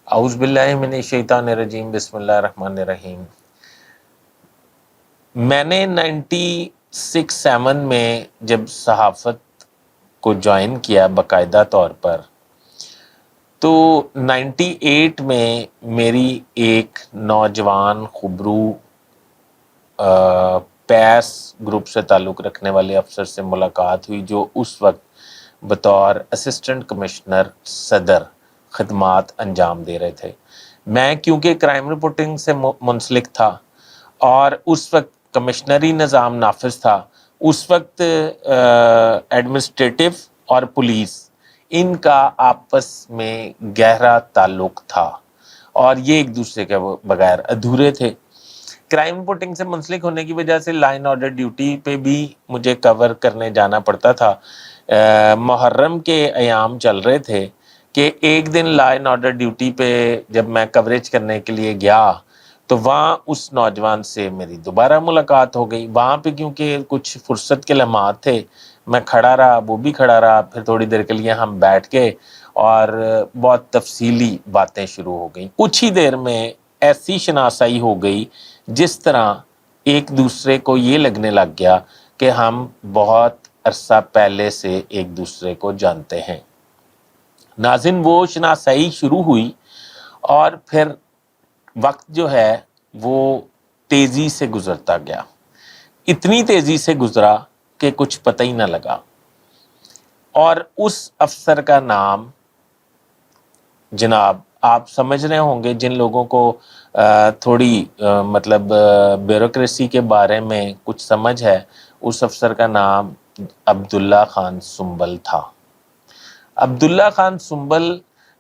اعوذ باللہ من الشیطان الرجیم، بسم اللہ الرحمن الرحیم۔ میں نے 96-7 میں جب صحافت کو جوائن کیا باقاعدہ طور پر، تو 98 میں میری ایک نوجوان خبرو پیس گروپ سے تعلق رکھنے والے افسر سے ملاقات ہوئی، جو اس وقت بطور اسسٹنٹ کمشنر صدر خدمات انجام دے رہے تھے۔ میں کیونکہ کرائم رپورٹنگ سے منسلک تھا اور اس وقت کمشنری نظام نافذ تھا، اس وقت ایڈمنسٹریٹو اور پولیس ان کا آپس میں گہرا تعلق تھا اور یہ ایک دوسرے کے بغیر ادھورے تھے۔ کرائم رپورٹنگ سے منسلک ہونے کی وجہ سے لائن آرڈر ڈیوٹی پہ بھی مجھے کور کرنے جانا پڑتا تھا۔ محرم کے ایام چل رہے تھے کہ ایک دن لائن آرڈر ڈیوٹی پہ جب میں کوریج کرنے کے لیے گیا تو وہاں اس نوجوان سے میری دوبارہ ملاقات ہو گئی۔ وہاں پہ کیونکہ کچھ فرصت کے لمحات تھے، میں کھڑا رہا، وہ بھی کھڑا رہا، پھر تھوڑی دیر کے لیے ہم بیٹھ کے اور بہت تفصیلی باتیں شروع ہو گئیں۔ کچھ ہی دیر میں ایسی شناسائی ہو گئی جس طرح ایک دوسرے کو یہ لگنے لگ گیا کہ ہم بہت عرصہ پہلے سے ایک دوسرے کو جانتے ہیں۔ ناظرین، وہ شناسائی شروع ہوئی اور پھر وقت جو ہے وہ تیزی سے گزرتا گیا، اتنی تیزی سے گزرا کہ کچھ پتہ ہی نہ لگا۔ اور اس افسر کا نام جناب، آپ سمجھ رہے ہوں گے، جن لوگوں کو تھوڑی مطلب بیوروکریسی کے بارے میں کچھ سمجھ ہے، اس افسر کا نام عبداللہ خان سنبل تھا۔ عبداللہ خان سنبل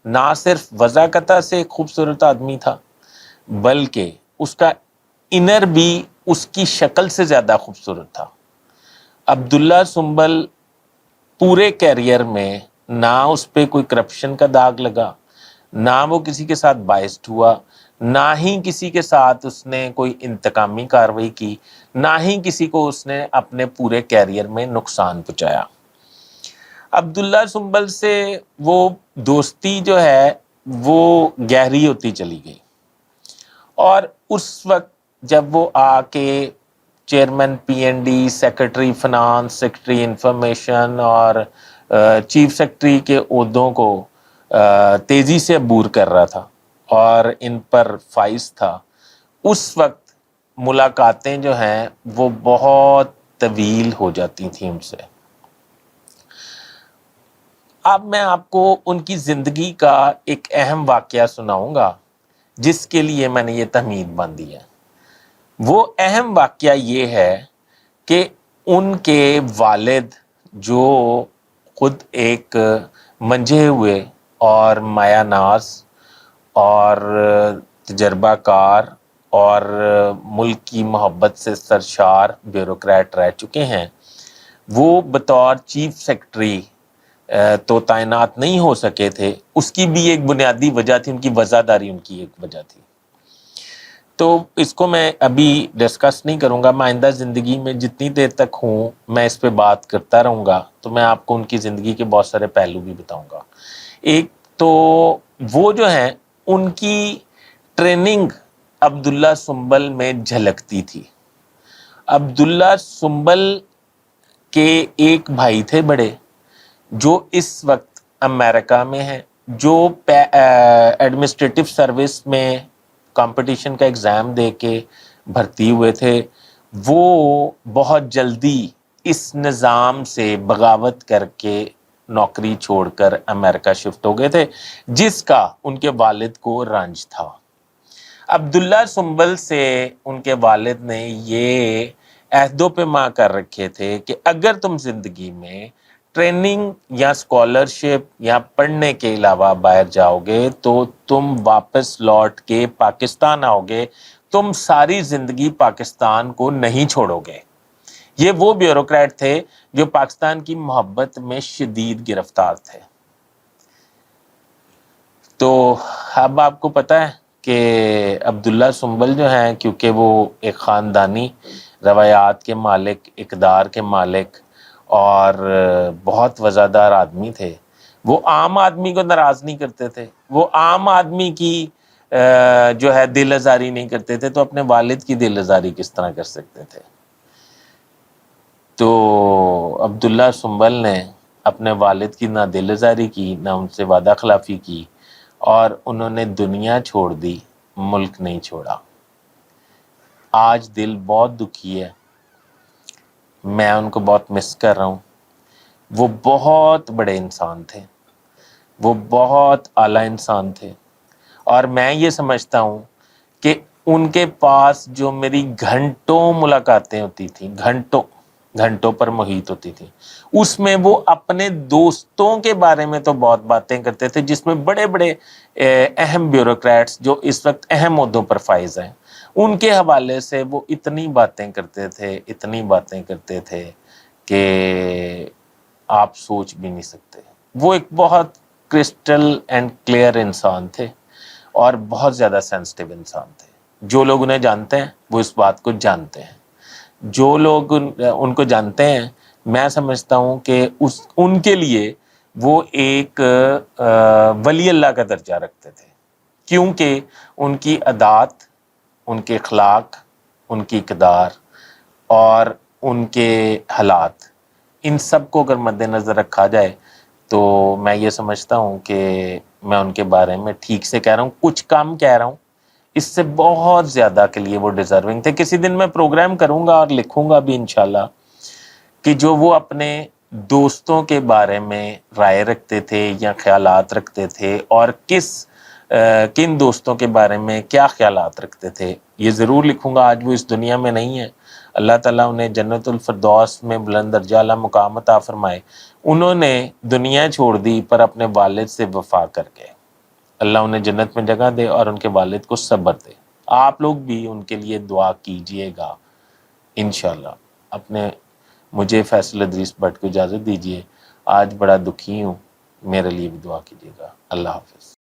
نہ صرف وضاحت سے ایک خوبصورت آدمی تھا، بلکہ اس کا انر بھی اس کی شکل سے زیادہ خوبصورت تھا۔ عبداللہ سنبل پورے کیریئر میں نہ اس پہ کوئی کرپشن کا داغ لگا، نہ وہ کسی کے ساتھ بائسڈ ہوا، نہ ہی کسی کے ساتھ اس نے کوئی انتقامی کارروائی کی، نہ ہی کسی کو اس نے اپنے پورے کیریئر میں نقصان پہنچایا۔ عبداللہ سنبل سے وہ دوستی جو ہے وہ گہری ہوتی چلی گئی، اور اس وقت جب وہ آ کے chairman P N D, secretary finance, secretary information اور چیف سیکرٹری کے عہدوں کو تیزی سے عبور کر رہا تھا اور ان پر فائز تھا، اس وقت ملاقاتیں جو ہیں وہ بہت طویل ہو جاتی تھیں ان سے۔ اب میں آپ کو ان کی زندگی کا ایک اہم واقعہ سناؤں گا جس کے لیے میں نے یہ تہمید باندھی ہے۔ وہ اہم واقعہ یہ ہے کہ ان کے والد، جو خود ایک منجھے ہوئے اور مایہ ناز اور تجربہ کار اور ملک کی محبت سے سرشار بیوروکریٹ رہ چکے ہیں، وہ بطور چیف سیکرٹری تو تعینات نہیں ہو سکے تھے۔ اس کی بھی ایک بنیادی وجہ تھی، ان کی وزاداری ان کی ایک وجہ تھی۔ تو اس کو میں ابھی ڈسکس نہیں کروں گا، میں آئندہ زندگی میں جتنی دیر تک ہوں میں اس پہ بات کرتا رہوں گا، تو میں آپ کو ان کی زندگی کے بہت سارے پہلو بھی بتاؤں گا۔ ایک تو وہ جو ہیں، ان کی ٹریننگ عبداللہ سنبل میں جھلکتی تھی۔ عبداللہ سنبل کے ایک بھائی تھے بڑے، جو اس وقت امریکہ میں ہیں، جو ایڈمنسٹریٹو سروس میں کمپٹیشن کا ایگزام دے کے بھرتی ہوئے تھے۔ وہ بہت جلدی اس نظام سے بغاوت کر کے نوکری چھوڑ کر امریکہ شفٹ ہو گئے تھے، جس کا ان کے والد کو رنج تھا۔ عبداللہ سنبل سے ان کے والد نے یہ عہد و پیما کر رکھے تھے کہ اگر تم زندگی میں ٹریننگ یا اسکالرشپ یا پڑھنے کے علاوہ باہر جاؤ گے تو تم واپس لوٹ کے پاکستان آؤ گے، تم ساری زندگی پاکستان کو نہیں چھوڑو گے۔ یہ وہ بیوروکریٹ تھے جو پاکستان کی محبت میں شدید گرفتار تھے۔ تو اب آپ کو پتہ ہے کہ عبداللہ سنبل جو ہیں، کیونکہ وہ ایک خاندانی روایات کے مالک، اقدار کے مالک اور بہت وفادار آدمی تھے، وہ عام آدمی کو ناراض نہیں کرتے تھے، وہ عام آدمی کی جو ہے دل آزاری نہیں کرتے تھے، تو اپنے والد کی دل آزاری کس طرح کر سکتے تھے؟ تو عبداللہ سنبل نے اپنے والد کی نہ دل آزاری کی، نہ ان سے وعدہ خلافی کی، اور انہوں نے دنیا چھوڑ دی، ملک نہیں چھوڑا۔ آج دل بہت دکھی ہے، میں ان کو بہت مس کر رہا ہوں۔ وہ بہت بڑے انسان تھے، وہ بہت اعلیٰ انسان تھے، اور میں یہ سمجھتا ہوں کہ ان کے پاس جو میری گھنٹوں ملاقاتیں ہوتی تھیں، گھنٹوں پر محیط ہوتی تھی، اس میں وہ اپنے دوستوں کے بارے میں تو بہت باتیں کرتے تھے، جس میں بڑے بڑے اہم بیوروکریٹس جو اس وقت اہم عہدوں پر فائز ہیں، ان کے حوالے سے وہ اتنی باتیں کرتے تھے کہ آپ سوچ بھی نہیں سکتے۔ وہ ایک بہت کرسٹل اینڈ کلیئر انسان تھے، اور بہت زیادہ سینسٹیو انسان تھے۔ جو لوگ انہیں جانتے ہیں وہ اس بات کو جانتے ہیں، جو لوگ ان کو جانتے ہیں، میں سمجھتا ہوں کہ ان کے لیے وہ ایک ولی اللہ کا درجہ رکھتے تھے، کیونکہ ان کی عادات، ان کے اخلاق، ان کی اقدار اور ان کے حالات، ان سب کو اگر مد نظر رکھا جائے تو میں یہ سمجھتا ہوں کہ میں ان کے بارے میں ٹھیک سے کہہ رہا ہوں، کچھ کم کہہ رہا ہوں، اس سے بہت زیادہ کے لیے وہ ڈیزرونگ تھے۔ کسی دن میں پروگرام کروں گا اور لکھوں گا بھی انشاءاللہ کہ جو وہ اپنے دوستوں کے بارے میں رائے رکھتے تھے یا خیالات رکھتے تھے، اور کن دوستوں کے بارے میں کیا خیالات رکھتے تھے، یہ ضرور لکھوں گا۔ آج وہ اس دنیا میں نہیں ہے، اللہ تعالیٰ انہیں جنت الفردوس میں بلند درجہ اعلیٰ مقام عطا فرمائے۔ انہوں نے دنیا چھوڑ دی پر اپنے والد سے وفا کر کے، اللہ انہیں جنت میں جگہ دے اور ان کے والد کو صبر دے۔ آپ لوگ بھی ان کے لیے دعا کیجئے گا انشاءاللہ۔ مجھے فیصل ادریس بٹ کو اجازت دیجیے، آج بڑا دکھی ہوں، میرے لیے بھی دعا کیجیے گا۔ اللہ حافظ۔